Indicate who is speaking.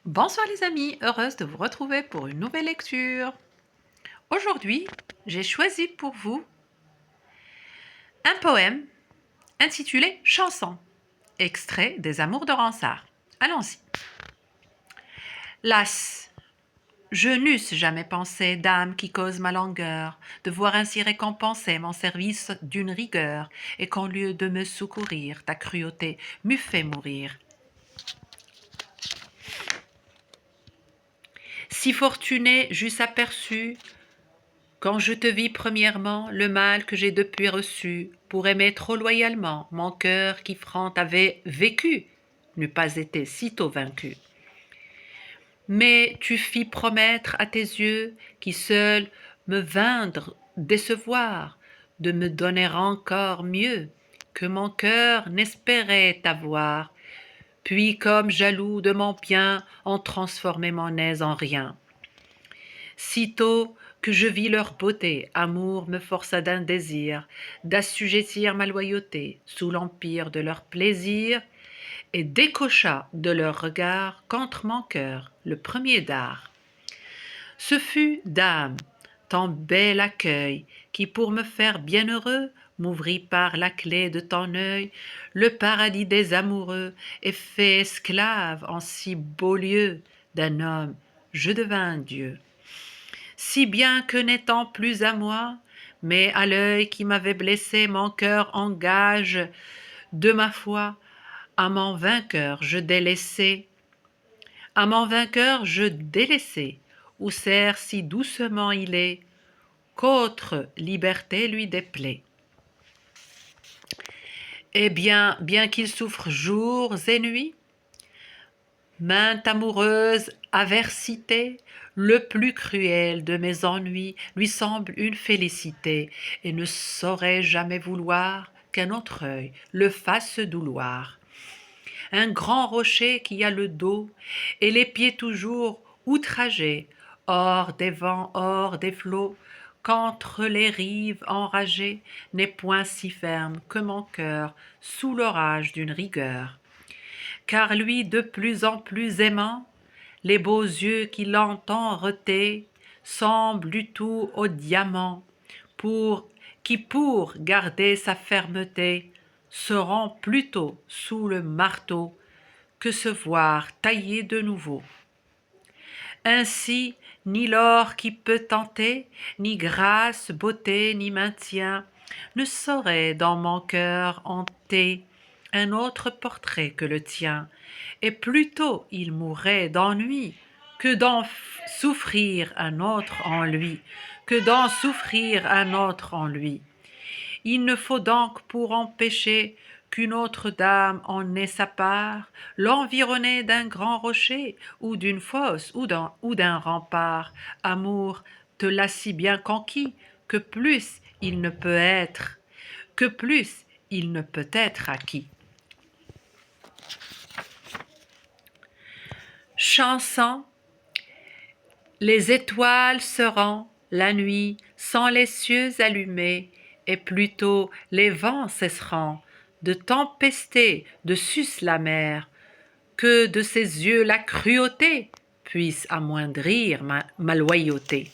Speaker 1: Bonsoir les amis, heureuse de vous retrouver pour une nouvelle lecture. Aujourd'hui, j'ai choisi pour vous un poème intitulé Chanson, extrait des Amours de Ronsard. Allons-y. Las, je n'eusse jamais pensé, dame qui cause ma langueur, de voir ainsi récompenser mon service d'une rigueur, et qu'en lieu de me secourir, ta cruauté m'eût fait mourir. Si fortuné j'eusse aperçu, quand je te vis premièrement, le mal que j'ai depuis reçu, pour aimer trop loyalement, mon cœur qui franc avait vécu, n'eût pas été sitôt vaincu. Mais tu fis promettre à tes yeux, qui seuls me vinrent décevoir, de me donner encore mieux, que mon cœur n'espérait avoir. Puis, comme jaloux de mon bien, on transformait mon aise en rien. Sitôt que je vis leur beauté, amour me força d'un désir d'assujettir ma loyauté sous l'empire de leur plaisir, et décocha de leur regard contre mon cœur le premier dard. Ce fut, dame, ton bel accueil qui, pour me faire bienheureux, m'ouvrit par la clé de ton œil le paradis des amoureux, et fait esclave en si beau lieu d'un homme, je devins Dieu. Si bien que n'étant plus à moi, mais à l'œil qui m'avait blessé, mon cœur engage de ma foi, à mon vainqueur je délaissai, où sert si doucement il est, qu'autre liberté lui déplaît. Eh bien qu'il souffre jours et nuits, mainte amoureuse aversité, le plus cruel de mes ennuis lui semble une félicité, et ne saurait jamais vouloir qu'un autre œil le fasse douloir. Un grand rocher qui a le dos et les pieds toujours outragés, hors des vents, hors des flots, qu'entre les rives enragées, n'est point si ferme que mon cœur sous l'orage d'une rigueur. Car lui de plus en plus aimant, les beaux yeux qui l'entend reter semblent du tout au diamant, qui pour garder sa fermeté seront plutôt sous le marteau que se voir tailler de nouveau. Ainsi, ni l'or qui peut tenter, ni grâce, beauté, ni maintien, ne saurait dans mon cœur hanter un autre portrait que le tien, et plutôt il mourrait d'ennui que d'en souffrir un autre en lui, Il ne faut donc pour empêcher qu'une autre dame en ait sa part, l'environner d'un grand rocher, ou d'une fosse, ou d'un rempart. Amour te l'a si bien conquis, que plus il ne peut être acquis. Chanson, les étoiles seront la nuit sans les cieux allumés, et plutôt les vents cesseront de tempester de sus la mer, que de ses yeux la cruauté puisse amoindrir ma loyauté.